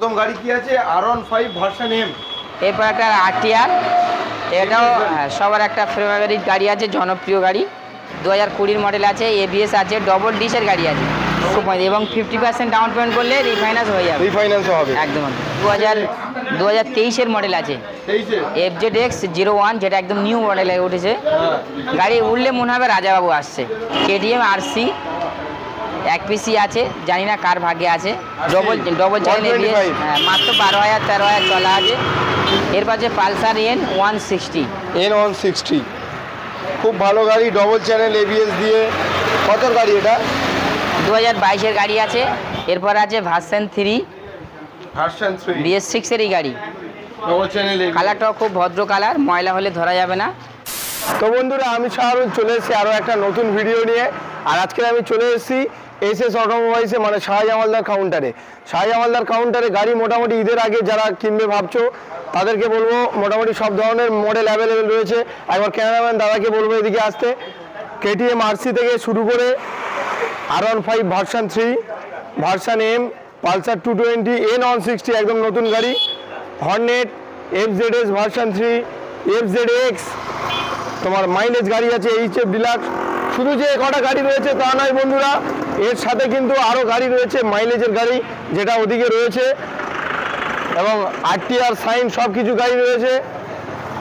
প্রথম গাড়ি কি আছে? R15 version M. এরপর একটা RTR, এটাও সবার একটা ফেভারিট গাড়ি আছে, জনপ্রিয় গাড়ি। 2020 মডেল আছে, ABS আছে, ডবল ডিসের গাড়ি আছে এবং 50% ডাউন পেমেন্ট করলে রিফাইন্যান্স হয়ে যাবে। রিফাইন্যান্সও হবে একদম। 2023-এর মডেল আছে, FZX 01, যেটা একদম নিউ মডেলে উঠেছে। গাড়ি উঠলে মনে হবে রাজাবাবু আসছে। KTM RC 1 পিসি আছে, জানি না কার ভাগ্যে আছে। ডবল চ্যানেল ABS, মাত্র 12,000-13,000 চলা আছে। এরপর আছে পালসার N160, খুব ভালো গাড়ি, ডবল চ্যানেল ABS দিয়ে। কত গাড়ি এটা? 2022-এর গাড়ি আছে। এরপর আছে ভার্সন 3 BS6-এরই গাড়ি। ডবল চ্যানেল কালারটাও খুব ভদ্র কালার, ময়লা হলে ধরা যাবে না। তো বন্ধুরা, আমি শাহরুখ চলে এসেছি আরও একটা নতুন ভিডিও নিয়ে। আর আজকে আমি চলে এসেছি SS অটোমোবাইলসে, মানে শাহজামালদার কাউন্টারে। শাহজামালদার কাউন্টারে গাড়ি মোটামুটি ঈদের আগে যারা কিনবে ভাবছো তাদেরকে বলবো মোটামুটি সব ধরনের মডেল অ্যাভেলেবেল রয়েছে। একবার ক্যামেরাম্যান দাদাকে বলবো এদিকে আসতে। KTM RC থেকে শুরু করে R15 version 3, version M, Pulsar 220, N160 একদম নতুন গাড়ি, হর্নেট, FZS ভার্সন 3, FZX, তোমার মাইলেজ গাড়ি আছে, HF ডিলাক্স। শুধু যে কটা গাড়ি রয়েছে তা নয় বন্ধুরা, এর সাথে কিন্তু আরও গাড়ি রয়েছে মাইলেজের গাড়ি, যেটা ওদিকে রয়েছে, এবং RTR সাইন সব কিছু গাড়ি রয়েছে।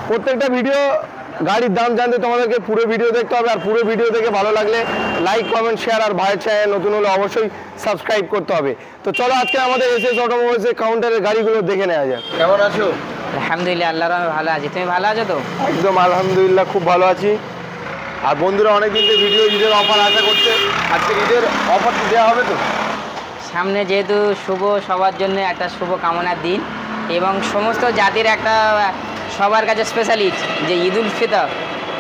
প্রত্যেকটা ভিডিও গাড়ির দাম জানতে তোমাদেরকে পুরো ভিডিও দেখতে হবে। আর পুরো ভিডিও দেখে ভালো লাগলে লাইক, কমেন্ট, শেয়ার, আর ভাইয়ের চ্যানেল নতুন হলে অবশ্যই সাবস্ক্রাইব করতে হবে। তো চলো আজকে আমাদের SS অটোমোবাইলসের কাউন্টারের গাড়িগুলো দেখে নেওয়া যাক। কেমন আছো? আলহামদুলিল্লাহ, আল্লাহর রহমতে ভালো আছি। তুমি ভালো আছো তো? একদম আলহামদুলিল্লাহ, খুব ভালো আছি। আর বন্ধুরা অনেকদিন তো ভিডিও ঈদের অফার আশা করছে, আজকে ঈদের অফার দেওয়া হবে তো? সামনে যেহেতু শুভ, সবার জন্য একটা শুভ কামনার দিন এবং সমস্ত জাতির একটা সবার কাছে স্পেশালিস্ট যে ঈদুল ফিতর,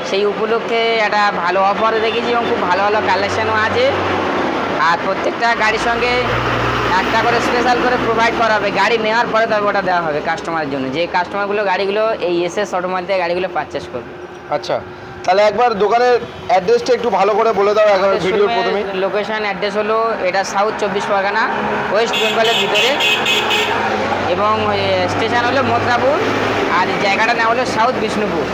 সেই উপলক্ষে একটা ভালো অফারও দেখেছি এবং খুব ভালো ভালো কালেকশানও আছে। আর প্রত্যেকটা গাড়ির সঙ্গে একটা করে স্পেশাল করে প্রোভাইড করা হবে। গাড়ি নেওয়ার পরে তবে ওটা দেওয়া হবে কাস্টমারের জন্য, যে কাস্টমারগুলো গাড়িগুলো এই SS অটোমোবাইল থেকে গাড়িগুলো পারচেস করবে। আচ্ছা, তাহলে একবার দোকানের অ্যাড্রেসটা একটু ভালো করে বলে দাও একবার ভিডিওর প্রথমে। লোকেশন অ্যাড্রেস হলো, এটা সাউথ 24 পরগনা, ওয়েস্ট বেঙ্গলের ভিতরে, এবং স্টেশন হলো মথুরাপুর, আর জায়গাটা না হলো সাউথ বিষ্ণুপুর।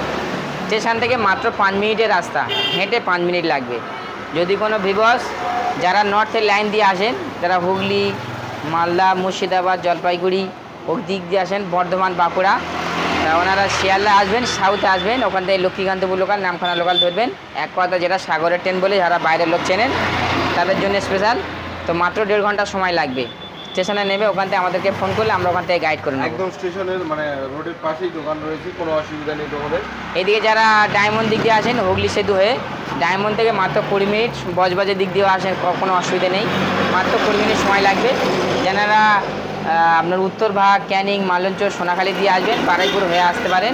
স্টেশন থেকে মাত্র 5 মিনিটের রাস্তা, হেঁটে 5 মিনিট লাগবে। যদি কোনো ভিউয়ার্স যারা নর্থের লাইন দিয়ে আসেন, যারা হুগলি, মালদা, মুর্শিদাবাদ, জলপাইগুড়ি ওই দিক দিয়ে আসেন, বর্ধমান, বাঁকুড়া, তা ওনারা শিয়ালদা আসবেন, সাউথে আসবেন, ওখান থেকে লক্ষ্মীকান্তপুর লোকাল, নামখানা লোকাল ধরবেন। এক কথা যেটা সাগরের ট্রেন বলে, যারা বাইরের লোক চেনেন তাদের জন্য স্পেশাল। তো মাত্র 1.5 ঘন্টা সময় লাগবে। স্টেশনে নেবে, ওখান থেকে আমাদেরকে ফোন করলে আমরা ওখান থেকে গাইড করে নেব। একদম স্টেশনের মানে রোডের পাশেই দোকান রয়েছে, কোনো অসুবিধা নেই তোমাদের। এদিকে যারা ডায়মন্ড দিক দিয়ে আসেন, হুগলি সেতু হয়ে ডায়মন্ড থেকে মাত্র 20 মিনিট, বজবাজের দিক দিয়েও আসেন, কোনো অসুবিধা নেই, মাত্র 20 মিনিট সময় লাগবে। যারা আপনার উত্তরভাগ, ক্যানিং, মালঞ্চর, সোনাখালি দিয়ে আসবেন, বারুইপুর হয়ে আসতে পারেন,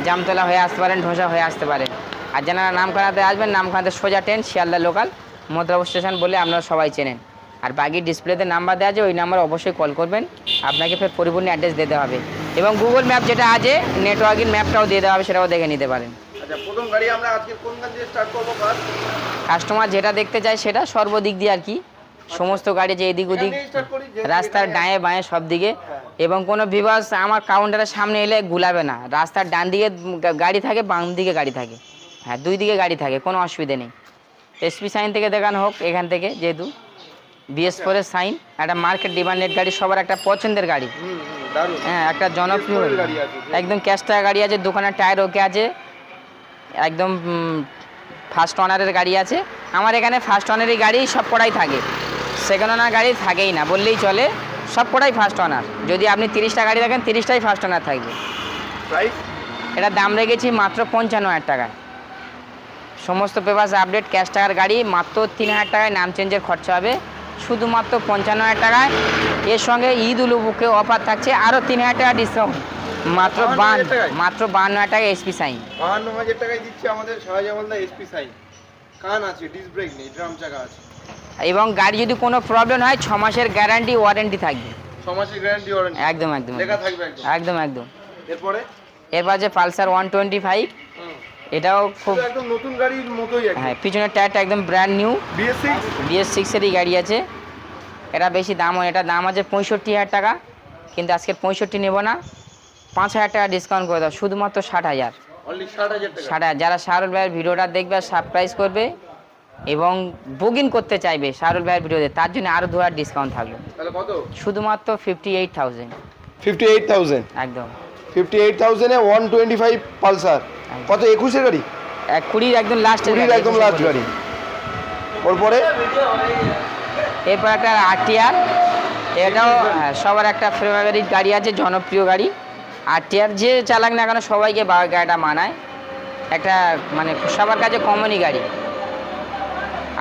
জামতলা হয়ে আসতে পারেন, ঢোসা হয়ে আসতে পারেন। আর যারা নামখানাতে আসবেন, নামখানাতে সোজা train, Sealdah local, Mathurapur station বলে আপনারা সবাই চেনেন। আর বাকি ডিসপ্লেতে নাম্বার দেওয়া আছে, ওই নাম্বারে অবশ্যই কল করবেন, আপনাকে ফের পরিপূর্ণ অ্যাড্রেস দিতে হবে। এবং গুগল ম্যাপ যেটা আছে, নেটওয়ার্কিং ম্যাপটাও দিয়ে দেওয়া হবে, সেটাও দেখে নিতে পারেন। আচ্ছা, প্রথম গাড়ি আমরা আজকে কোন গাড়ি দিয়ে স্টার্ট করব? কাস্টমার যেটা দেখতে চায় সেটা সর্বদিক দিয়ে আর কি, সমস্ত গাড়ি যে এদিক ওদিক, রাস্তার ডায়ে বাঁয়ে সব দিকে। এবং কোনো ভিউয়ার্স আমার কাউন্টারের সামনে এলে গুলাবে না, রাস্তার ডান দিকে গাড়ি থাকে, বাম দিকে গাড়ি থাকে, হ্যাঁ 2 দিকে গাড়ি থাকে, কোনো অসুবিধা নেই। SP সাইন থেকে দেখানো হোক, এখান থেকে যেহেতু BS4-এর সাইন, একটা মার্কেট ডিমান্ডেড গাড়ি, সবার একটা পছন্দের গাড়ি, হ্যাঁ একটা জনপ্রিয় গাড়ি, একদম ক্যাশ টাকা গাড়ি আছে, দোকানের টায়ার ওকে আছে, একদম ফার্স্ট ওনারের গাড়ি আছে। আমার এখানে ফার্স্ট ওনারেরই গাড়ি সব কটাই থাকে, সেকেন্ড ওনার গাড়ি থাকেই না বললেই চলে, সব কটাই ফার্স্ট ওনার। যদি আপনি 30টা গাড়ি থাকেন, 30টাই ফার্স্ট ওনার থাকবে। এটা দাম রেখেছি মাত্র 55,000 টাকায়। সমস্ত পেপারস আপডেট, ক্যাশ টাকার গাড়ি, মাত্র 3,000 টাকায় নাম চেঞ্জের খরচা হবে, শুধুমাত্র 55,000 টাকায়। এর সঙ্গে ঈদ উল উপলক্ষে অফার থাকছে আরও 3,000 টাকা ডিসকাউন্ট, মাত্র 52,000 টাকা SP সাইন। 52,000 টাকায় দিচ্ছে আমাদের শাহজামালদা SP সাইন। কান আছে, ডিস্ক ব্রেক নেই, ড্রাম চাকা আছে। এবং গাড়ি যদি কোনো প্রবলেম হয় 6 মাসের গ্যারান্টি ওয়ারেন্টি থাকবে। 6 মাসের গ্যারান্টি ওয়ারেন্টি একদম একদম লেখা থাকবে একদম একদম। এরপর যে পালসার 125, এটাও খুব একদম নতুন গাড়ির মতোই, হ্যাঁ পিছনের টায়ারটা একদম ব্র্যান্ড নিউ, BS6-এরই গাড়ি আছে। এটা বেশি দাম হয়, এটা দাম আছে 65,000 টাকা। কিন্তু আজকে 65 নেব না, 5,000 টাকা ডিসকাউন্ট করে দাও, শুধুমাত্র 60,000। অনলি 60,000 টাকা। 60,000 যারা শাহরুল ভাইয়ের ভিডিওটা দেখবে সারপ্রাইজ করবে এবং বুকিং করতে চাইবে শাহরুল ভাইয়ের ভিডিওতে, তার জন্য আরও 2,000 ডিসকাউন্ট থাকলো। তাহলে কত? শুধুমাত্র 58,000। 58,000। একদম 58,000 এ 125 পালসার। কত 21 এর গাড়ি? 20 একদম লাস্ট, 20 একদম লাস্ট গাড়ি। ওরপরে এরপর একটা আরটিআর, এটাও সবার একটা ফেভারিট গাড়ি আছে, জনপ্রিয় গাড়ি। আরটিআর যে চালাক না কেন সবাইকে গাড়িটা মানায়, একটা মানে সবার কাছে কমনই গাড়ি।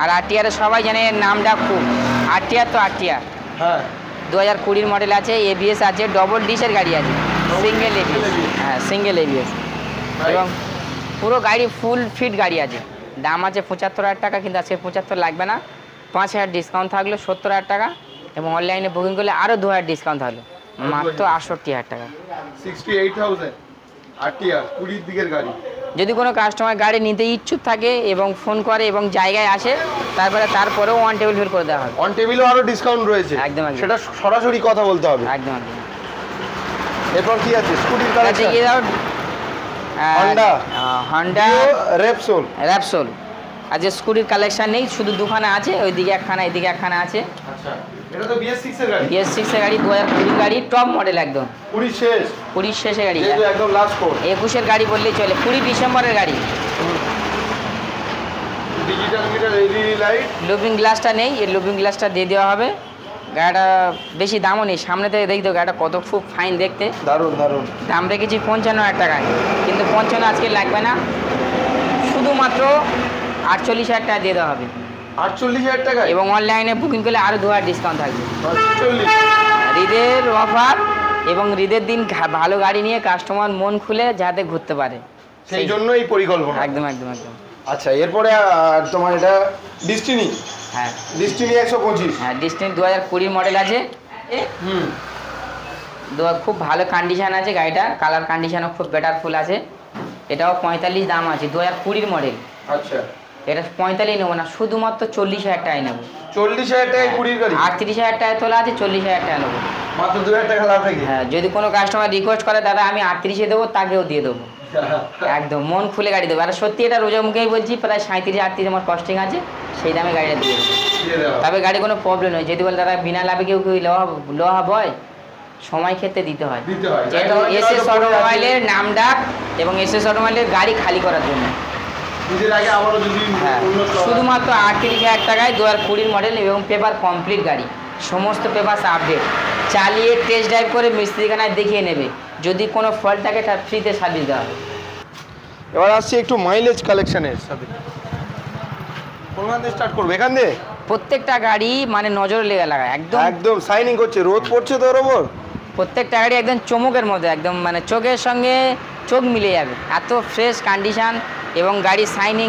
আর আরটিআর সবাই জানে এর নামটা খুব, আরটিআর তো আরটিআর। হ্যাঁ 2020 মডেল আছে, এবিএস আছে, ডবল ডিসের গাড়ি আছে, সিঙ্গেল এবিএস। হ্যাঁ সিঙ্গেল এবিএস এবং পুরো গাড়ি ফুল ফিট গাড়ি আছে। দাম আছে 75,000 টাকা, কিন্তু আজকে 75 লাগবে না, 5,000 ডিসকাউন্ট থাকলো 70,000 টাকা এবং অনলাইনে বুকিং করলে আরও 2,000 ডিসকাউন্ট থাকলো, মাত্র 68,000 টাকা। 68,000 আরটিআর 20 দিকের গাড়ি। যদি কোনো কাস্টমার গাড়ি নিতে ইচ্ছুক থাকে এবং ফোন করে এবং জায়গায় আসে, তারপরেও অন টেবিল ফিল করে দেওয়া হবে। অন টেবিলও আরো ডিসকাউন্ট রয়েছে, একদম, একদম। সেটা সরাসরি কথা বলতে হবে। একদম একদম। এরপর কি আছে? স্কুটির এটা কালেকশন। দেখিয়ে দাও। Honda Honda Repsol. র্যাপসোল। আর যে স্কুটির কালেকশন নেই, শুধু দুখানা আছে, ওইদিকে একখানা এদিকে একখানা আছে। আচ্ছা, এটা তো BS6 এর গাড়ি। BS6 এর গাড়ি, 2020 গাড়ি, টপ মডেল একদম 20 শেষ, 20 শেষে গাড়ি, যেহেতু একদম লাস্ট কোড। 21-এর গাড়ি বললেই চলে, 20 ডিসেম্বরের গাড়ি। Digital meter, LED light. Looking গ্লাসটা নেই, এর লুকিং গ্লাসটা দিয়ে দেওয়া হবে। গাড়িটা বেশি দামও নেই, সামনে থেকে দেখতে গাড়িটা কত খুব ফাইন দেখতে। দারুণ দারুণ। দাম রেখেছি 55,000 টাকায়, কিন্তু 55 আজকে লাগবে না, শুধুমাত্র 48,000 টাকা দিয়ে দেওয়া হবে 48,000 টাকা এবং অনলাইনে বুকিং করলে আরও 2,000 ডিসকাউন্ট থাকবে। 40। ঈদের অফার এবং ঈদের দিন ভালো গাড়ি নিয়ে কাস্টমার মন খুলে যাতে ঘুরতে পারে, সেই জন্য এই পরিকল্পনা। একদম একদম একদম। আচ্ছা, এরপরে তোমার এটা ডিস্টিনি। হ্যাঁ ডিস্টিনি 125। হ্যাঁ, ডিস্টিনি 2020 মডেল আছে। খুব ভালো কন্ডিশন আছে গাড়িটা, কালার কন্ডিশনও খুব বেটারফুল আছে। এটাও 45 দাম আছে, 2020 মডেল। আচ্ছা, এটা 45 নেবো না, শুধুমাত্র 40,000 টাকায় নেবো। 40,000 টাকায় 20 গাড়ি। 38,000 টাকায় তোলা আছে, 40,000 টাকা নেবো। মাত্র 2,000 টাকা লাভ রেখে। হ্যাঁ, যদি কোনো কাস্টমার রিকোয়েস্ট করে দাদা আমি 38-এ দেবো, তাকেও দিয়ে দেবো, একদম মন খুলে গাড়ি দেবো। আর সত্যি এটা রোজা মুখেই বলছি, প্রায় 37-38 আমার কস্টিং আছে, সেই দামে গাড়িটা দিয়ে দেবো। তবে গাড়ি কোনো প্রবলেম নয়, যদি বলে দাদা বিনা লাভে কেউ লোহা বয়, সময় ক্ষেত্রে দিতে হয়, যেহেতু এসএস অটোমোবাইলের নাম ডাক এবং এসএস অটোমোবাইলের গাড়ি খালি করার জন্য। হ্যাঁ, শুধুমাত্র 38,000 টাকায় 2020 মডেল এবং পেপার কমপ্লিট গাড়ি, সমস্ত পেপার আপডেট। চালিয়ে টেস্ট ড্রাইভ করে মিস্ত্রিখানায় দেখিয়ে নেবে, যদি কোনো ফল্ট থাকে তার ফ্রিতে সার্ভিস দেওয়া হবে। এবার আসছি একটু মাইলেজ কালেকশনের সাথে। কোনখান থেকে স্টার্ট করবে? এখান দিয়ে প্রত্যেকটা গাড়ি মানে নজর লেগে লাগা, একদম একদম শাইনিং করছে, রোদ পড়ছে তো ওর ওপর। প্রত্যেকটা গাড়ি একদম চমকের মধ্যে, একদম মানে চোখের সঙ্গে চোখ মিলে যাবে, এত ফ্রেশ কন্ডিশন এবং গাড়ি শাইনিং,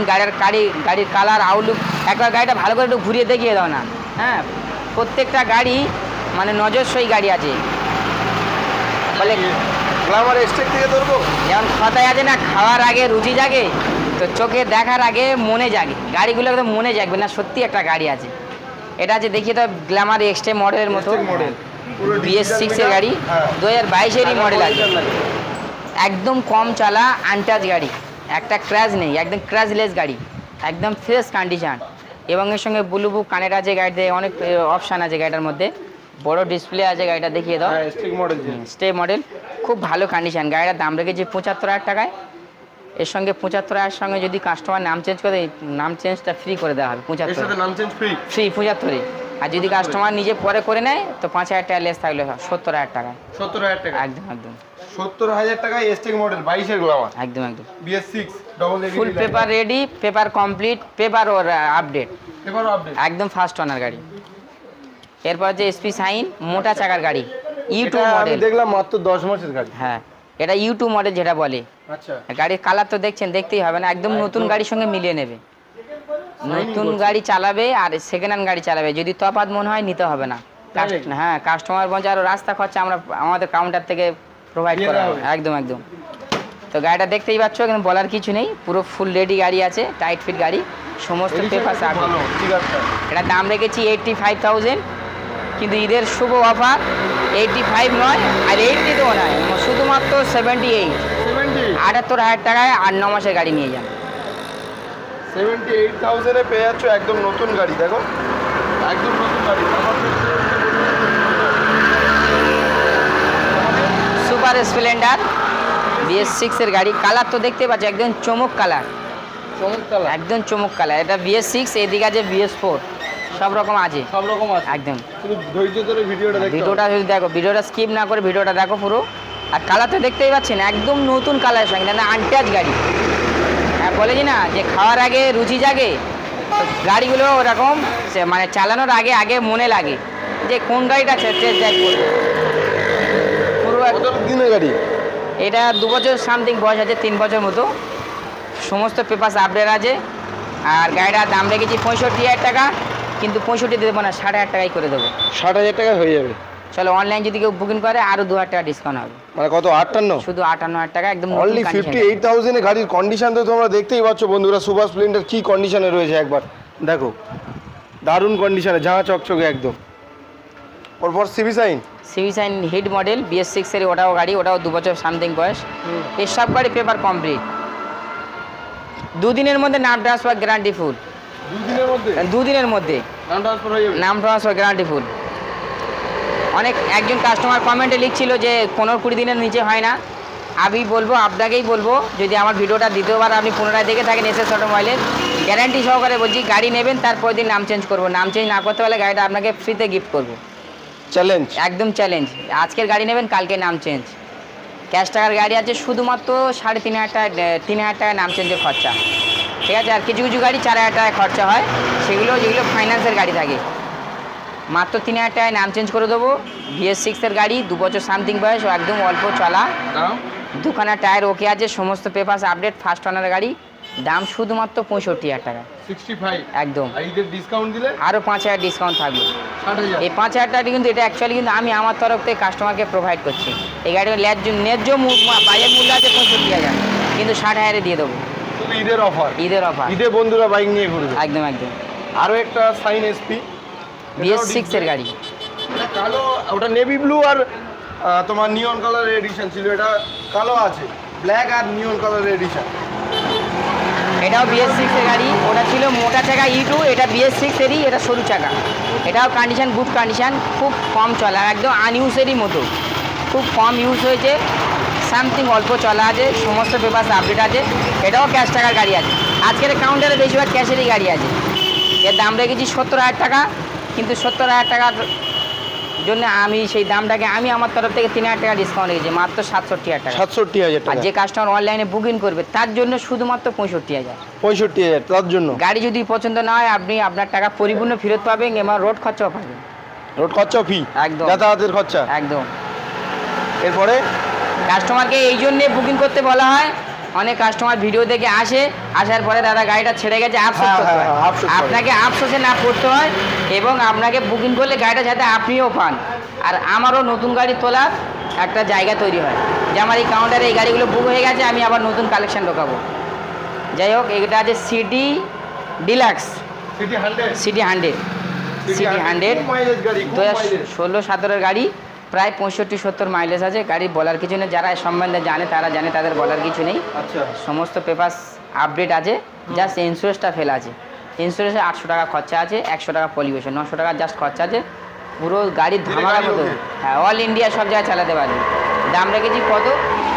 গাড়ির কালার আউটলুক। একবার গাড়িটা ভালো করে একটু ঘুরিয়ে দেখিয়ে দাও না। হ্যাঁ, প্রত্যেকটা গাড়ি মানে নজরসই গাড়ি আছে, বলে গ্ল্যামার এক্সটেক থেকে ধরবো। যেমন কথায় আছে না, খাওয়ার আগে রুচি জাগে, তো চোখে দেখার আগে মনে জাগে, গাড়িগুলো একদম মনে জাগবে না, সত্যি একটা গাড়ি আছে। এটা আছে দেখিয়ে তো গ্ল্যামার এক্সট্রা মডেলের মতো, মডেল BS6 এর গাড়ি, 2022-এরই মডেল আছে, একদম কম চালা আনটাচ গাড়ি, একটা ক্র্যাশ নেই, একদম ক্র্যাশলেস গাড়ি, একদম ফ্রেশ কন্ডিশন এবং এর সঙ্গে ব্লুটুথ কানেক্ট আছে গাড়িতে, অনেক অপশান আছে গাড়িটার মধ্যে, বড় ডিসপ্লে আছে, গাড়িটা দেখিয়ে দাও। স্টে মডেল, খুব ভালো কন্ডিশন। গাড়িটার দাম রেখেছি 75,000 টাকায়, এর সঙ্গে 75,000 সঙ্গে যদি কাস্টমার নাম চেঞ্জ করে, নাম চেঞ্জটা ফ্রি করে দেওয়া হবে। 75 নাম চেঞ্জ ফ্রি, 75। আর যদি কাস্টমার নিজে পরে করে নেয় তো 5,000 টাকা লেস থাকলে 70,000 টাকা। 70,000 টাকা, একদম একদম 70,000 টাকায় এসটেক মডেল 22 এর গ্ল্যামার, একদম একদম। BS6 double ABD, full paper ready, paper complete, paper ওর আপডেট, পেপার আপডেট, একদম ফার্স্ট ওনার গাড়ি। এরপর যে এসপি শাইন, মোটা চাকার গাড়ি, U2 আমি মডেল। দেখলাম মাত্র 10 মাসের গাড়ি। হ্যাঁ, এটা U2 মডেল যেটা বলে। আচ্ছা, গাড়ির কালার তো দেখছেন, দেখতেই হবে না, একদম নতুন গাড়ির সঙ্গে মিলিয়ে নেবে। নতুন গাড়ি চালাবে আর সেকেন্ড হ্যান্ড গাড়ি চালাবে, যদি তফাৎ মনে হয় নিতে হবে না। হ্যাঁ, কাস্টমার বলছে আরও রাস্তা খরচা আমরা আমাদের কাউন্টার থেকে প্রোভাইড করা হবে, একদম একদম। তো গাড়িটা দেখতেই পাচ্ছ, কিন্তু বলার কিছু নেই, পুরো ফুল রেডি গাড়ি আছে, টাইট ফিট গাড়ি, সমস্ত পেপার ঠিক আছে। এটা দাম রেখেছি 85,000, কিন্তু ঈদের শুভ অফার 85 নয় আর 80 তো নয়, শুধুমাত্র 78। 78,000 টাকায় 8-9 মাসের গাড়ি নিয়ে যান। 78,000 পেয়ে যাচ্ছ একদম নতুন গাড়ি। দেখো একদম নতুন গাড়ি। সুপার স্প্লেন্ডার BS6 এর গাড়ি। কালার তো দেখতে পাচ্ছ একদম চমক কালার, একদম চমক কালার। এটা BS6, এদিকে আছে BS4, সব রকম আছে, সব রকম আছে একদম। শুধু ধৈর্য ধরে ভিডিওটা দেখো। ভিডিওটা যদি দেখো, ভিডিওটা স্কিপ না করে ভিডিওটা দেখো পুরো। আর কালার তো দেখতেই পাচ্ছেন একদম নতুন কালারের সঙ্গে, না আনটাচ গাড়ি। হ্যাঁ বলেছি না যে খাওয়ার আগে রুচি জাগে, তো গাড়িগুলো ওরকম মানে চালানোর আগে আগে মনে লাগে যে কোন গাড়িটা টেস্ট ড্রাইভ করবো। পুরো কত দিনের গাড়ি? এটা 2 বছর সামথিং বয়স আছে, 3 বছর মতো। সমস্ত পেপারস আপডেট আছে। আর গাড়িটার দাম রেখেছি 65,000 টাকা, কিন্তু 65 দেবো না, 60,000 টাকাই করে দেবো। 60,000 টাকা হয়ে যাবে। চলো অনলাইন যদি কেউ বুকিং করে আরও 2,000 টাকা ডিসকাউন্ট হবে। মানে কত? 58? শুধু 58,000 টাকা একদম অনলি 58,000 এ গাড়ির কন্ডিশন তো তোমরা দেখতেই পাচ্ছ বন্ধুরা। সুপার স্প্লেন্ডার কি কন্ডিশনে রয়েছে একবার দেখো, দারুণ কন্ডিশনে, ঝাঁ চকচকে একদম। ওরপর CB Shine hit model BS6 এর, ওটাও গাড়ি, ওটাও 2 বছর সামথিং বয়স। এর সব গাড়ি পেপার কমপ্লিট। 2 দিনের মধ্যে নাম ট্রান্সফার গ্যারান্টি ফুল। 2 দিনের মধ্যে নাম ট্রান্সফার গ্যারান্টি ফুল। একজন কাস্টমার কমেন্টে লিখছিল যে 15-20 দিনের নিচে হয় না। আমি বলবো, আপনাকেই বলবো, যদি আমার ভিডিওটা দ্বিতীয়বার আপনি পুনরায় দেখে থাকেন SS অটোমোবাইলের, গ্যারান্টি সহকারে বলছি, গাড়ি নেবেন তারপর দিন নাম চেঞ্জ করবো। নাম চেঞ্জ না করতে পারলে গাড়িটা আপনাকে ফ্রিতে গিফট করবো। চ্যালেঞ্জ, একদম চ্যালেঞ্জ। আজকের গাড়ি নেবেন, কালকে নাম চেঞ্জ। ক্যাশ টাকার গাড়ি আছে শুধুমাত্র 3,500 টাকা, 3,000 টাকা নাম চেঞ্জের খরচা, ঠিক আছে। আর কিছু কিছু গাড়ি 4,000 টাকা খরচা হয়, যেগুলো ফাইন্যান্সের গাড়ি থাকে। মাত্র 3,000 টাকায় নাম চেঞ্জ করে দেবো। BS6 এর গাড়ি, 2 বছর সামথিং বয়স, একদম অল্প চলা, দুখানা টায়ার ওকে আছে, সমস্ত পেপারস আপডেট, ফার্স্ট ওনার গাড়ি। দাম শুধুমাত্র 65,000 টাকা, 65 একদম। ঈদের ডিসকাউন্ট দিলে আরও 5,000 ডিসকাউন্ট থাকবে। 60,000। এই 5,000 টাকা কিন্তু এটা অ্যাকচুয়ালি কিন্তু আমি আমার তরফ থেকে কাস্টমারকে প্রোভাইড করছি। এই গাড়ির ন্যায্য বাজার মূল্য আছে 65,000, কিন্তু 60,000-এ দিয়ে দেবো। শুধু ঈদের অফার, ঈদের অফার, ঈদে বন্ধুরা বাইক নিয়ে ঘুরবে। একদম একদম। আরও একটা সাইন SP BS6 এর গাড়ি, এটা কালো, ওটা নেভি ব্লু আর তোমার নিয়ন কালারের এডিশন ছিল, এটা কালো আছে, ব্ল্যাক আর নিয়ন কালারের এডিশন। এটাও BS6 এর গাড়ি। ওটা ছিল মোটা চাকা E2, এটা BS6 এরই, এটা সরু চাকা। এটাও কন্ডিশন গুড কন্ডিশন, খুব কম চলা, একদম আনইউজেরই মতো, খুব কম ইউজ হয়েছে, সামথিং অল্প চলা আছে, সমস্ত পেপারস আপডেট আছে। এটাও ক্যাশ টাকার গাড়ি আছে। আজকের কাউন্টারে বেশিরভাগ ক্যাশেরই গাড়ি আছে। এর দাম রেখেছি 70,000 টাকা, কিন্তু 70,000 টাকার জন্য আমি সেই দামটাকে আমি আমার তরফ থেকে 3,000 টাকা ডিসকাউন্ট রেখেছি, মাত্র 67,000 টাকা। 67,000 আর টাকা। যে কাস্টমার অনলাইনে বুকিং করবে তার জন্য শুধুমাত্র 65,000। 65,000 তার জন্য। গাড়ি যদি পছন্দ না হয়, আপনি আপনার টাকা পরিপূর্ণ ফেরত পাবেন এবং রোড খরচাও পাবেন। রোড খরচা ফ্রি, একদম, যাতায়াতের খরচা একদম। এরপরে কাস্টমারকে এই জন্যে বুকিং করতে বলা হয়, অনেক কাস্টমার ভিডিও দেখে আসার পরে দাদা গাড়িটা ছেড়ে গেছে, আফসোস করতে হয়। আফসোস করে। আপনাকে আফসোসে না পড়তে হয়, এবং আপনাকে বুকিং করলে গাড়িটা যাতে আপনিও পান, আর আমারও নতুন গাড়ি তোলার একটা জায়গা তৈরি হয়, যে আমার এই কাউন্টারে এই গাড়িগুলো বুক হয়ে গেছে, আমি আবার নতুন কালেকশন ঢোকাবো। যাই হোক, এটা আছে সিটি ডিলাক্স, সিটি 100 মাইলেজ গাড়ি, খুব মাইলেজ। 2016-17 গাড়ি, প্রায় 65-70 মাইলেজ আছে। গাড়ি বলার কিছু নেই, যারা এর সম্বন্ধে জানে তারা জানে, তাদের বলার কিছু নেই। আচ্ছা, সমস্ত পেপারস আপডেট আছে, জাস্ট ইন্স্যুরেন্সটা ফেল আছে। ইন্স্যুরেন্সে 800 টাকা খরচা আছে, 100 টাকা পলিউশন, 900 টাকা জাস্ট খরচা আছে। পুরো গাড়ির ধামাকা মতো, হ্যাঁ, অল ইন্ডিয়া সব জায়গায় চালাতে পারবে। দাম রেখেছি কত?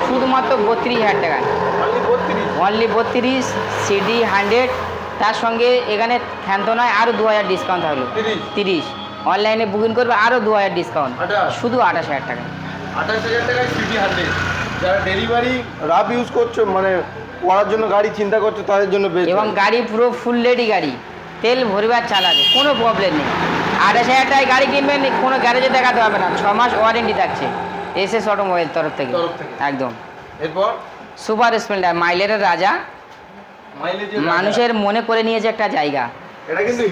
শুধুমাত্র 32,000 টাকা, অনলি 32। সিডি 100, তার সঙ্গে এখানে ক্ষান্ত নয়, আরও 2,000 ডিসকাউন্ট থাকলো, 30। অনলাইনে বুকিং করবে আরও 2,000 ডিসকাউন্ট, শুধু 28,000 টাকা। 28,000 টাকায় সিটি 100। যারা ডেলিভারি রাফ ইউজ করছো, মানে করার জন্য গাড়ি চিন্তা করছো, তাদের জন্য বেস্ট। এবং গাড়ি পুরো ফুল রেডি গাড়ি, তেল ভরবে আর চালাবে, কোনো প্রবলেম নেই। 28,000 টাকায় গাড়ি কিনবেন, কোনো গ্যারেজে দেখাতে হবে না, 6 মাস ওয়ারেন্টি থাকছে SS অটোমোবাইল তরফ থেকে, একদম। এরপর সুপার স্প্লেন্ডার, মাইলেজের রাজা, মানুষের মনে করে নিয়েছে একটা জায়গা। এটা কিন্তু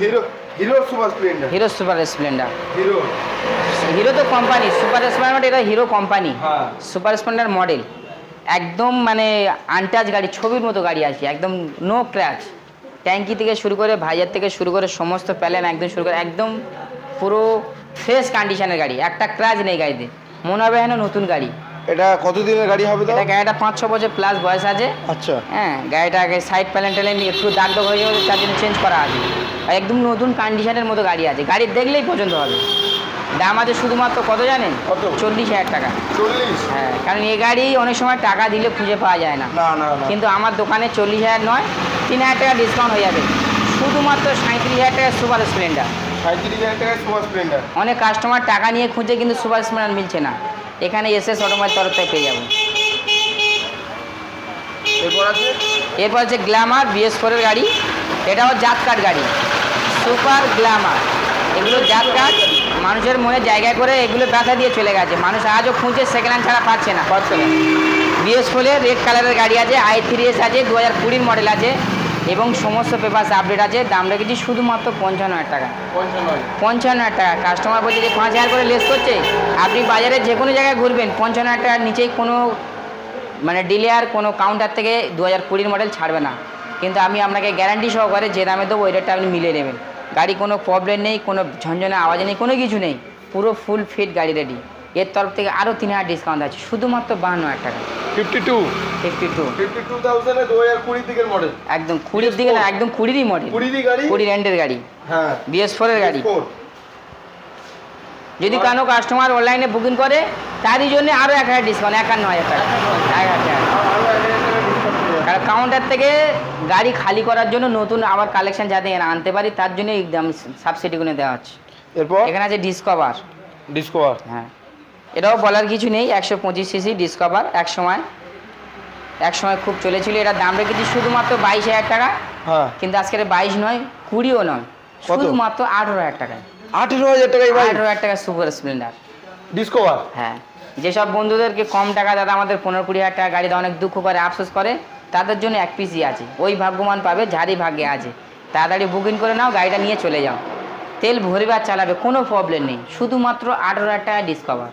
hero super Splendor, hero super Splendor. Hero hero তো কোম্পানি, সুপার স্প্লেন্ডার এটা হিরো কোম্পানি। হ্যাঁ। সুপার স্প্লেন্ডার মডেল, একদম মানে আনটাচ গাড়ি, ছবির মতো গাড়ি আছে, একদম নো ক্র্যাচ। ট্যাঙ্কি থেকে শুরু করে, ভাইজার থেকে শুরু করে, সমস্ত প্যালেন একদম শুরু করে, একদম পুরো ফ্রেশ কন্ডিশনের গাড়ি, একটা ক্রাচ নেই গাড়িতে, মনে হবে যেন নতুন গাড়ি। এটা কতদিনের গাড়ি হবে তো? এটা গাড়িটা 5-6 বছর প্লাস বয়স আছে। আচ্ছা। হ্যাঁ, গাড়িটা আগে সাইড প্যানেল ট্যানেল একটু দাগ দাগ হয়ে যাবে, তার জন্য চেঞ্জ করা আছে। আর একদম নতুন কন্ডিশনের মতো গাড়ি আছে, গাড়ি দেখলেই পছন্দ হবে। দাম আছে শুধুমাত্র কত জানেন? কত? 40,000 টাকা। 40? হ্যাঁ, কারণ এই গাড়ি অনেক সময় টাকা দিলে খুঁজে পাওয়া যায় না। না না না। কিন্তু আমার দোকানে 40,000 নয়, 3,000 টাকা ডিসকাউন্ট হয়ে যাবে, শুধুমাত্র 37,000 টাকা সুপার স্প্লেন্ডার। 37,000 টাকায় সুপার স্প্লেন্ডার। অনেক কাস্টমার টাকা নিয়ে খুঁজে কিন্তু সুপার স্প্লেন্ডার মিলছে না, এখানে এসএস অটোমোবাইল তরফ থেকে পেয়ে যাবো। এরপর আছে এরপর হচ্ছে গ্ল্যামার BS4 এর গাড়ি, এটাও জাত কাট গাড়ি, সুপার গ্ল্যামার। এগুলো জাত কাট, মানুষের মনে জায়গা করে এগুলো ব্যথা দিয়ে চলে গেছে, মানুষ আজও খুঁজছে, সেকেন্ড হ্যান্ড ছাড়া পাচ্ছে না। BS4 এর রেড কালারের গাড়ি আছে, i3s আছে, 2020 মডেল আছে এবং সমস্ত পেপারস আপডেট আছে। দাম রেখেছি শুধুমাত্র 55,000 টাকা। 55,000 টাকা। কাস্টমার বলছে যে 5,000 করে লেস করছে, আপনি বাজারে যে কোনো জায়গায় ঘুরবেন 55,000 টাকার নিচেই কোনো মানে ডিলার কোনো কাউন্টার থেকে 2020 মডেল ছাড়বে না। কিন্তু আমি আপনাকে গ্যারান্টি সহকারে যে দামে দেবো ওই রেটটা আপনি মিলিয়ে নেবেন। গাড়ি কোনো প্রবলেম নেই, কোনো ঝনঝনে আওয়াজ নেই, কোনো কিছু নেই, পুরো ফুল ফিট গাড়ি রেডি। এর তরফ থেকে আরও 3,000 ডিসকাউন্ট আছে, শুধুমাত্র 52,000 টাকা। 52 52,000 এ 2020 দিকের মডেল। একদম 20 দিকে না, একদম 20 মডেল, 20 গাড়ি, 20 রেন্টের গাড়ি। হ্যাঁ, BS4 এর গাড়ি। BS4 যদি কোনো কাস্টমার অনলাইনে বুকিং করে তারই জন্য আরও 1,000 ডিসকাউন্ট, 51,000 টাকা। 1,000 টাকা। কারণ কাউন্টার থেকে গাড়ি খালি করার জন্য নতুন আবার কালেকশন যাতে আনতে পারি তার জন্য একদম সাবসিডিগুলো দেওয়া হচ্ছে। এরপর এখানে আছে ডিসকভার। হ্যাঁ, এটাও বলার কিছু নেই, 125 সিসি ডিসকভার। এক সময় খুব চলেছিল, এটার দাম রেখেছি শুধুমাত্র 22,000 টাকা। হ্যাঁ, কিন্তু আজকের 22 নয়, 20ও নয়, শুধুমাত্র 18,000 টাকায়। 18,000 টাকায় ভাই 18,000 টাকা সুপার স্প্লেন্ডার ডিসকভার। হ্যাঁ, যেসব বন্ধুদেরকে কম টাকা দাদা আমাদের 15-20,000 টাকা গাড়িতে অনেক দুঃখ করে আফসোস করে, তাদের জন্য এক পিসই আছে, ওই ভাগ্যবান পাবে যারই ভাগ্যে আছে। তাড়াতাড়ি বুকিং করে নাও, গাড়িটা নিয়ে চলে যাও, তেল ভরবে আর চালাবে, কোনো প্রবলেম নেই, শুধুমাত্র 18,000 টাকা ডিসকভার।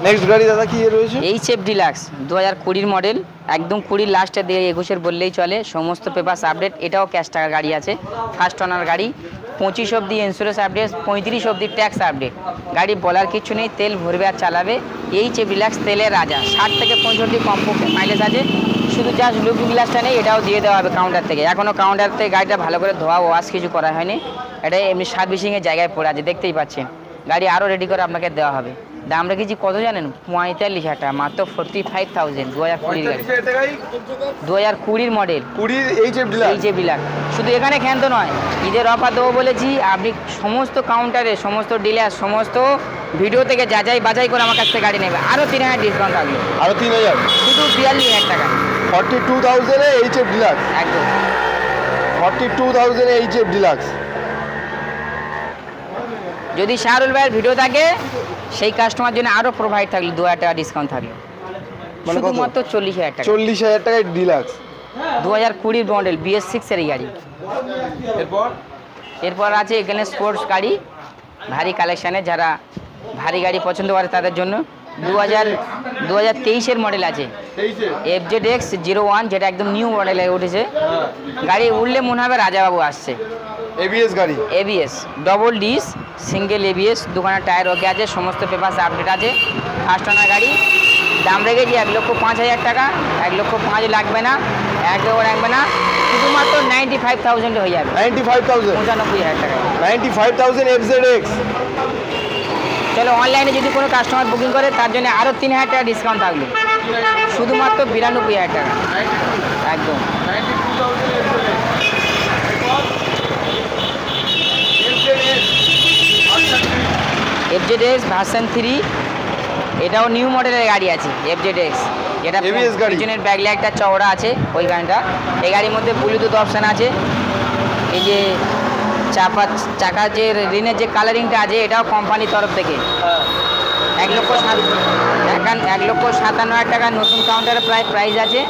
নেক্সট গাড়ি দাদা কি রয়েছে? HF ডিলাক্স 2020 মডেল, একদম 20 লাস্টে দিয়ে 21-এর বললেই চলে, সমস্ত পেপারস আপডেট। এটাও ক্যাশ টাকার গাড়ি আছে, ফার্স্ট ওনার গাড়ি, 25 অবধি ইন্স্যুরেন্স আপডেট, 35 অবধি ট্যাক্স আপডেট। গাড়ি বলার কিছু নেই, তেল ভরবে আর চালাবে। HF ডিলাক্স তেলের রাজা, 60 থেকে 65 কমপক্ষে মাইলেজ আছে। শুধু জাস্ট লুকিং গ্লাসটা নেই, এটাও দিয়ে দেওয়া হবে কাউন্টার থেকে। এখনও কাউন্টার থেকে গাড়িটা ভালো করে ধোয়া ওয়াশ কিছু করা হয়নি, এটা এমনি সার্ভিসিংয়ের জায়গায় পড়ে আছে, দেখতেই পাচ্ছেন। গাড়ি আরও রেডি করে আপনাকে দেওয়া হবে। দাম রেখেছি কত জানেন? 45,000 টাকা, মাত্র 45,000। 2020 গাড়ি, 2020 মডেল, 20 HF ডিলাক্স। শুধু এখানে ক্ষান্ত নয়, ঈদের অফার দেবো বলেছি, আপনি সমস্ত কাউন্টারে, সমস্ত ডিলার, সমস্ত ভিডিও থেকে যাচাই বাছাই করে আমার কাছ থেকে গাড়ি নেবে, আরও 3,000 ডিসকাউন্ট থাকবে, আরো 3,000, শুধু 42,000 টাকা। 42,000 এ HF ডিলাক্স, একদম 42,000 এ HF ডিলাক্স। যদি শাহরুল ভাইয়ের ভিডিও থাকে সেই কাস্টমার জন্য আরও প্রোভাইড থাকলে 2,000 টাকা ডিসকাউন্ট থাকবে, মানে কত? শুধুমাত্র 40,000 টাকা। 40,000 টাকায় ডিলাক্স। 2020 মডেল BS6 এর গাড়ি। এরপর আছে এখানে স্পোর্টস গাড়ি, ভারী কালেকশানে, যারা ভারী গাড়ি পছন্দ করে তাদের জন্য 2023-এর মডেল আছে, FZX 01, যেটা একদম নিউ মডেলে উঠেছে। গাড়ি উঠলে মনে হবে রাজাবাবু আসছে। ABS গাড়ি, ABS double disc, single ABS, দোকানের টায়ার ওকে আছে, সমস্ত পেপারস আপডেট আছে, ফার্স্ট ওনার গাড়ি। দাম রেখেছি 1,05,000 টাকা। 1,05,000 লাগবে না, 1,000 লাগবে না, শুধুমাত্র 95,000 হয়ে যাবে। 95,000, 95,000 টাকা। 95,000 FZX। চলো, অনলাইনে যদি কোনো কাস্টমার বুকিং করে তার জন্য আরও 3,000 টাকা ডিসকাউন্ট থাকবে, শুধুমাত্র 92,000 টাকা। একদম FZX ভার্সন 3, এটাও নিউ মডেলের গাড়ি আছে। FZX যেটা ABS গাড়ি, পিছনের ব্যাক লাইটটা চওড়া আছে ওই গাড়িটা। এই গাড়ির মধ্যে ব্লুটুথ অপশান আছে, এই যে চাকার যে রিনের যে কালারিংটা আছে এটাও কোম্পানির তরফ থেকে। 1,57,000 টাকা নতুন কাউন্টারে প্রাইস আছে,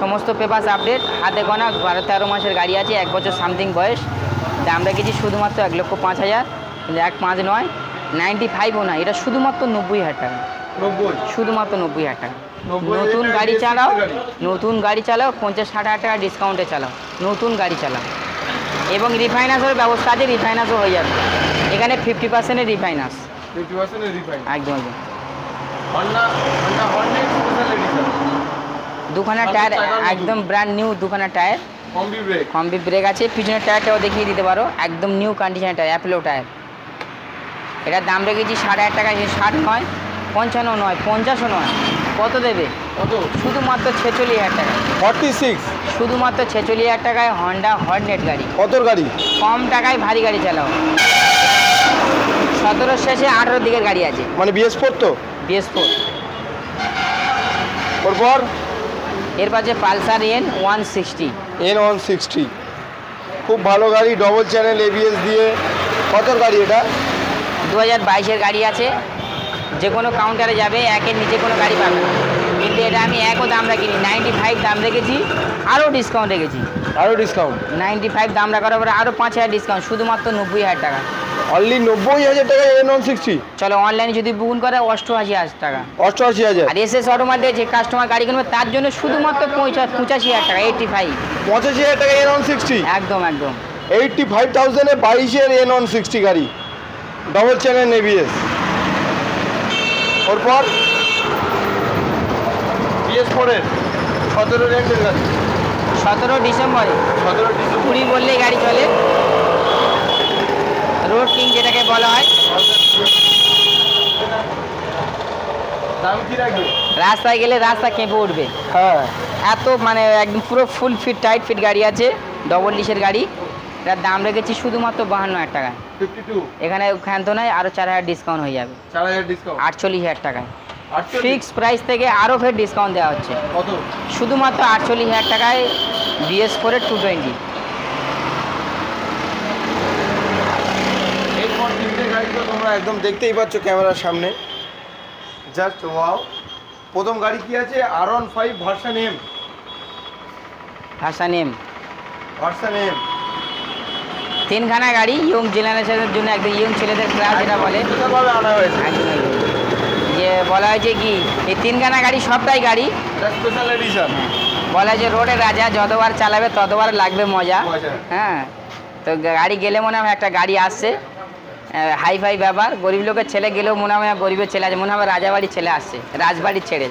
সমস্ত পেপারস আপডেট, হাতে গোনা 12-13 মাসের গাড়ি আছে, 1 বছর সামথিং বয়স। দাম রেখেছি শুধুমাত্র 1,05,000, কিন্তু 1,5 নয়, 95ও না, এটা শুধুমাত্র 90,000 টাকা, 90, শুধুমাত্র 90,000 টাকা। নতুন গাড়ি চালাও, নতুন গাড়ি চালাও, 50-60,000 টাকা ডিসকাউন্টে চালাও, নতুন গাড়ি চালাও। এবং রিফাইন্যান্সের ব্যবস্থা আছে, রিফাইন্যান্সও হয়ে যাবে। এখানে 50% রিফাইনান্স। 50% রিফাইন। একদম একদম। Honda Hornet special edition. দুখানা টায়ার একদম ব্র্যান্ড নিউ, দুখানা টায়ার, কম্বি ব্রেক আছে। পিছনের টায়ারটাও দেখিয়ে দিতে পারো, একদম নিউ কন্ডিশনের টায়ার, অ্যাপোলো টায়ার। এটার দাম রেখেছি 8,500 টাকা। 60 নয়, 55 নয়, 50ও নয়। কত দেবে? কত? শুধুমাত্র 46,000 টাকা। 46, শুধুমাত্র 46,000 টাকায় হন্ডা হর্নেট গাড়ি। কতর গাড়ি? কম টাকায় ভারী গাড়ি চালাও। 17 শেষে 18 দিকের গাড়ি আছে, মানে BS4 তো? BS4। ওরপর এরপর যে পালসার N160। N160 খুব ভালো গাড়ি, ডবল চ্যানেল ABS দিয়ে। কতর গাড়ি এটা? 2022-এর গাড়ি আছে। যে কোনো কাউন্টারে যাবে, একের নিচে কোনো গাড়ি পাবে না। কিন্তু এটা আমি একও দাম রাখিনি, 95 দাম রেখেছি, আরও ডিসকাউন্ট রেখেছি। আরও ডিসকাউন্ট? 95 দাম রাখার পরে আরও 5,000 ডিসকাউন্ট, শুধুমাত্র 90,000 টাকা। অনলি 90,000 টাকা N160? চলো অনলাইনে যদি বুকিং করে 88,000 টাকা। 88,000? আর SS অটোর মধ্যে যে কাস্টমার গাড়ি কিনবে তার জন্য শুধুমাত্র 85,000 টাকা, 85। 85,000 টাকা N160? একদম একদম। 85,000 এ 22-এর N160 গাড়ি, ডবল চ্যানেল ABS। ওরপর BS4 এর 17 রেঞ্জের গাড়ি। 17 ডিসেম্বরে 17 ডিসেম্বর 20 বললেই গাড়ি চলে। রোড কিং যেটাকে বলা হয়। দাম কি রাখবে? রাস্তায় গেলে রাস্তা কেঁপে উঠবে, হ্যাঁ। এত মানে একদম পুরো ফুল ফিট টাইট ফিট গাড়ি আছে, ডবল ডিসের গাড়ি। এটার দাম রেখেছি শুধুমাত্র 52,000 টাকায়। 52? এখানে ক্ষান্ত নয়, আরও 4,000 ডিসকাউন্ট হয়ে যাবে। 4,000 ডিসকাউন্ট? 48,000 টাকায় 48? ফিক্স প্রাইস থেকে আরও ফের ডিসকাউন্ট দেওয়া হচ্ছে। কত? শুধুমাত্র 48,000 টাকায় BS4-এর 220। এরপর তিনটে গাড়ি তো তোমরা একদম দেখতেই পাচ্ছ ক্যামেরার সামনে, জাস্ট ওয়াও। প্রথম গাড়ি কি আছে? R15 version M। Version M। Version M 3খানা গাড়ি, ইয়ং জেনারেশনের জন্য, একদম ইয়ং ছেলেদের ক্লাস যেটা বলে, ভাবে আনা হয়েছে। একদম একদম। যে বলা হয়েছে কি এই 3খানা গাড়ি সবটাই গাড়ি স্পেশাল এডিশন। বলা হয়েছে রোডের রাজা, যতবার চালাবে ততবার লাগবে মজা। মজা। হ্যাঁ, তো গাড়ি গেলে মনে হয় একটা গাড়ি আসছে, হাই ফাই ব্যাপার। গরিব লোকের ছেলে গেলেও মনে হয় গরিবের ছেলে আছে, মনে হয় রাজাবাড়ির ছেলে আসছে, রাজবাড়ির ছেড়ে।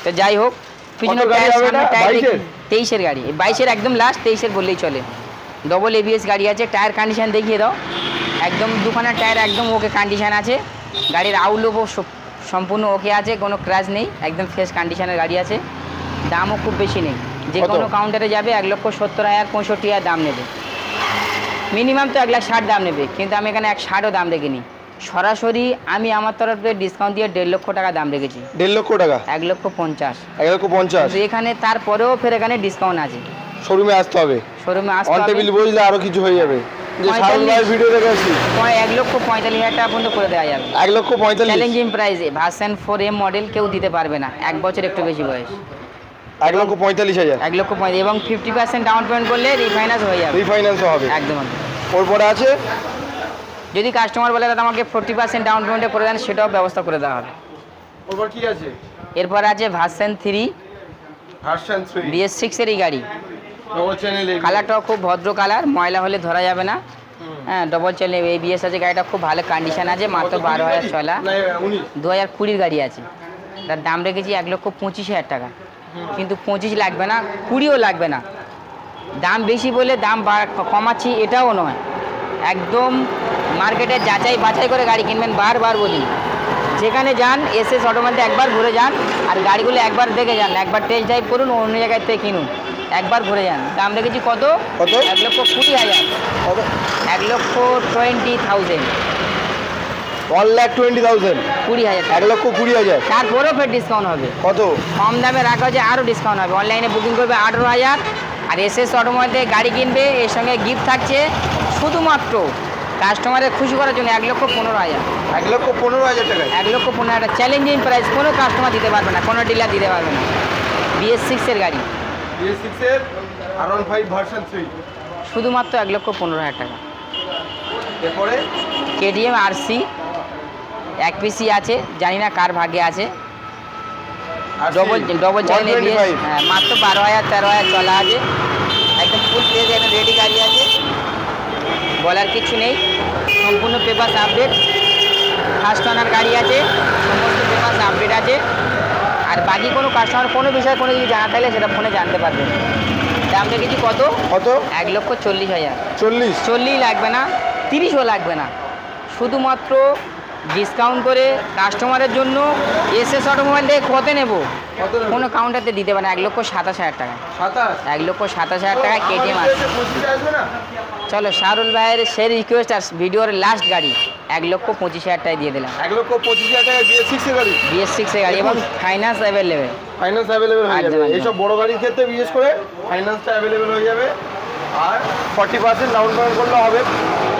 তো যাই হোক, পিছনে কত গাড়ি হবে এটা? 22-এর? 23-এর গাড়ি, 22-এর একদম লাস্ট, 23-এর বললেই চলে। ডবল ABS গাড়ি আছে। টায়ার কন্ডিশন দেখিয়ে দাও। একদম দুখানা টায়ার একদম ওকে কন্ডিশন আছে। গাড়ির আউটলুকও সম্পূর্ণ ওকে আছে, কোনো ক্র্যাশ নেই, একদম ফ্রেশ কন্ডিশনের গাড়ি আছে। দামও খুব বেশি নেই, যে কত? কোনো কাউন্টারে যাবে 1,70,000 65,000 দাম নেবে, মিনিমাম তো 1,60,000 দাম নেবে। কিন্তু আমি এখানে 1,60,000 দাম রেখেনি, সরাসরি আমি আমার তরফ থেকে ডিসকাউন্ট দিয়ে 1.5 লক্ষ টাকা দাম রেখেছি। 1.5 লক্ষ টাকা? 1,50,000। 1,50,000? কিন্তু এখানে তারপরেও ফের এখানে ডিসকাউন্ট আছে। শোরুমে আসতে হবে, শোরুমে অন আসতে হবে। টেবিল বসলে আরো কিছু হয়ে যাবে। যে 45 সারুন ভাই ভিডিও দেখে আসছি, 1,45,000 টাকা পর্যন্ত করে দেওয়া যাবে। 1,45,000? চ্যালেঞ্জিং প্রাইসে ভার্সন 4M মডেল কেউ দিতে পারবে না, 1 বছর একটু বেশি বয়স। 1,45,000? 1,45,000 এবং 50% ডাউন পেমেন্ট করলে রিফাইন্যান্স হয়ে যাবে। রিফাইন্যান্সও হবে? একদম একদম। ওর পরে আছে? যদি কাস্টমার বলে দাদা আমাকে 40% ডাউন পেমেন্টে করে দেন, সেটাও ব্যবস্থা করে দেওয়া হবে। ওর কি আছে? এরপর আছে ভার্সন 3 ভার্সন 3 BS6-এরই গাড়ি। ডবল চ্যানেল কালারটাও খুব ভদ্র কালার, ময়লা হলে ধরা যাবে না। হ্যাঁ, ডবল চ্যানেল ABS আছে, গাড়িটা খুব ভালো কন্ডিশন আছে, মাত্র 12,000 চলা। 2020 গাড়ি আছে। তার দাম রেখেছি 1,25,000 টাকা। কিন্তু 25 লাগবে না, 20ও লাগবে না। দাম বেশি বলে দাম কমাচ্ছি এটাও নয়, একদম মার্কেটে যাচাই বাছাই করে গাড়ি কিনবেন। বারবার বলি, যেখানে যান SS অটোর মধ্যে একবার ঘুরে যান, আর গাড়িগুলো একবার দেখে যান, একবার টেস্ট ড্রাইভ করুন, অন্য জায়গায় থেকে কিনুন, একবার ঘুরে যান। দাম রেখেছি কত? 1,20,000। 1,20,000। 1,20,000? 20,000। 1,20,000? তারপরেও ফের ডিসকাউন্ট হবে। কত? কম দামে রাখা হচ্ছে, আরও ডিসকাউন্ট হবে। অনলাইনে বুকিং করবে 18,000, আর SS অটোর মধ্যে গাড়ি কিনবে, এর সঙ্গে গিফট থাকছে শুধুমাত্র কাস্টমারের খুশি করার জন্য 1,15,000। 1,15,000 টাকা? 1,15,000 চ্যালেঞ্জিং প্রাইস, কোনো কাস্টমার দিতে পারবে না, কোনো ডিলার দিতে পারবে না। BS6-এর গাড়ি, BS6-এর R15 ভার্সন 3 শুধুমাত্র 1,15,000 টাকা। এরপরে KTM RC 1 পিসি আছে, জানি না কার ভাগ্যে আছে। ডবল চ্যানেল ABS, হ্যাঁ, মাত্র 12,000 13,000 চলা আছে, একদম ফুল ফ্রেশ একদম রেডি গাড়ি আছে, বলার কিছু নেই। সম্পূর্ণ পেপার আপডেট, ফার্স্ট ওনার গাড়ি আছে, সমস্ত পেপার আপডেট আছে। আর বাকি কোনো কাস্টমার কোনো বিষয়ে কোনো কিছু জানা থাকলে সেটা ফোনে জানতে পারবে। দাম রেখেছি কত? কত? 1,40,000। 40? 40 লাগবে না, 30ও লাগবে না, শুধুমাত্র ডিসকাউন্ট করে কাস্টমারের জন্য এসএস অটোমোবাইল থেকে কত নেব? কোনো কাউন্টারতে দিতে পারে 1,27,000 টাকা। 1,27,000 টাকা কেটিএম আছে। চলো শাহরুল ভাইয়ের সেই রিকোয়েস্ট আর ভিডিওর লাস্ট গাড়ি 1,25,000 টাকায় দিয়ে দিলাম। 1,25,000 টাকা BS6 এর গাড়ি? BS6 এর গাড়ি এবং ফাইন্যান্স অ্যাভেলেবেল। ফাইন্যান্স অ্যাভেলেবেল হয়ে যাবে এইসব বড় গাড়ির ক্ষেত্রে, বিশেষ করে ফাইন্যান্সটা অ্যাভেলেবেল হয়ে যাবে। আর 40% ডাউন পেমেন্ট করলে হবে,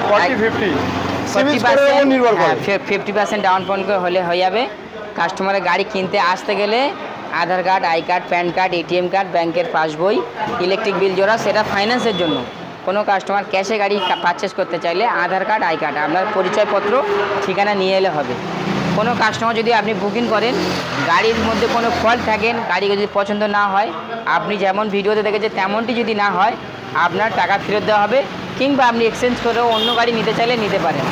40-50 সিভিল স্কোরের উপর নির্ভর করে। 50% ডাউন পেমেন্ট হলে হয়ে যাবে। কাস্টমারের গাড়ি কিনতে আসতে গেলে Aadhaar card, I card, PAN card, ATM card, ব্যাংকের পাসবই, ইলেকট্রিক বিল জোড়া, সেটা ফাইন্যান্সের জন্য। কোনো কাস্টমার ক্যাশে গাড়ি পারচেস করতে চাইলে আধার কার্ড, আই কার্ড, আপনার পরিচয়পত্র, ঠিকানা নিয়ে এলে হবে। কোনো কাস্টমার যদি আপনি বুকিং করেন, গাড়ির মধ্যে কোনো ফল্ট থাকেন, গাড়ি যদি পছন্দ না হয়, আপনি যেমন ভিডিওতে দেখেছেন তেমনটি যদি না হয়, আপনার টাকা ফেরত দেওয়া হবে, কিংবা আপনি এক্সচেঞ্জ করেও অন্য গাড়ি নিতে চাইলে নিতে পারেন।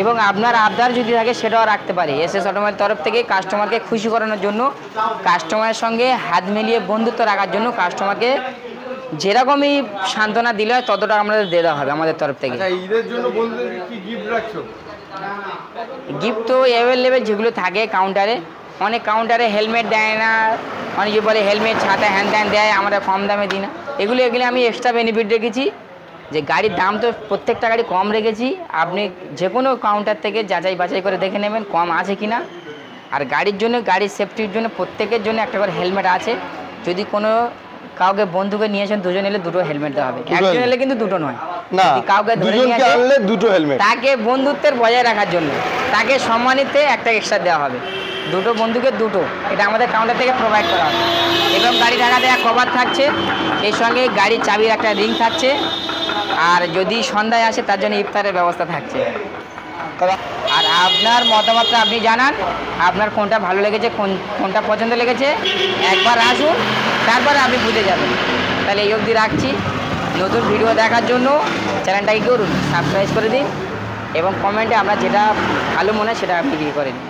এবং আপনার আবদার যদি থাকে সেটাও রাখতে পারে। এসএস অটোমোবাইল তরফ থেকে কাস্টমারকে খুশি করানোর জন্য, কাস্টমারের সঙ্গে হাত মিলিয়ে বন্ধুত্ব রাখার জন্য, কাস্টমারকে যেরকমই সান্ত্বনা দিলে হয় ততটা আমাদের দিয়ে দেওয়া হবে আমাদের তরফ থেকে। ঈদের জন্য বন্ধুদের কি গিফট রাখছো? গিফট তো অ্যাভেলেবেল যেগুলো থাকে কাউন্টারে, অনেক কাউন্টারে হেলমেট দেয় না, অনেকে বলে হেলমেট, ছাতা, হ্যান ত্যান দেয়, আমরা কম দামে দিই না। এগুলো আমি এক্সট্রা বেনিফিট রেখেছি, যে গাড়ির দাম তো প্রত্যেকটা গাড়ি কম রেখেছি। আপনি যে কোনো কাউন্টার থেকে যাচাই বাছাই করে দেখে নেবেন কম আছে কি না। আর গাড়ির জন্য, গাড়ির সেফটির জন্য প্রত্যেকের জন্য একটা করে হেলমেট আছে। যদি কোনো কাউকে বন্ধুকে নিয়েছেন, দুজন এলে দুটো হেলমেট দেওয়া হবে, একজন এলে কিন্তু দুটো নয়। না, কাউকে ধরে নিয়ে আনলে দুটো হেলমেট, তাকে বন্ধুত্বের বজায় রাখার জন্য, তাকে সম্মানিতে একটা এক্সট্রা দেওয়া হবে। দুটো বন্ধুকে দুটো, এটা আমাদের কাউন্টার থেকে প্রোভাইড করা হবে। এবং গাড়ি ঢাকা দেওয়া কভার থাকছে, এর সঙ্গে গাড়ির চাবির একটা রিং থাকছে। আর যদি সন্ধ্যায় আসে তার জন্য ইফতারের ব্যবস্থা থাকছে। আর আপনার মতামতটা আপনি জানান, আপনার কোনটা ভালো লেগেছে, কোনটা পছন্দ লেগেছে, একবার আসুন, তারপরে আপনি বুঝে যাবেন। তাহলে এই অবধি রাখছি। নতুন ভিডিও দেখার জন্য চ্যানেলটাকে করুন সাবস্ক্রাইব করে দিন, এবং কমেন্টে আপনার যেটা ভালো মনে হয় সেটা আপনি করে দিন।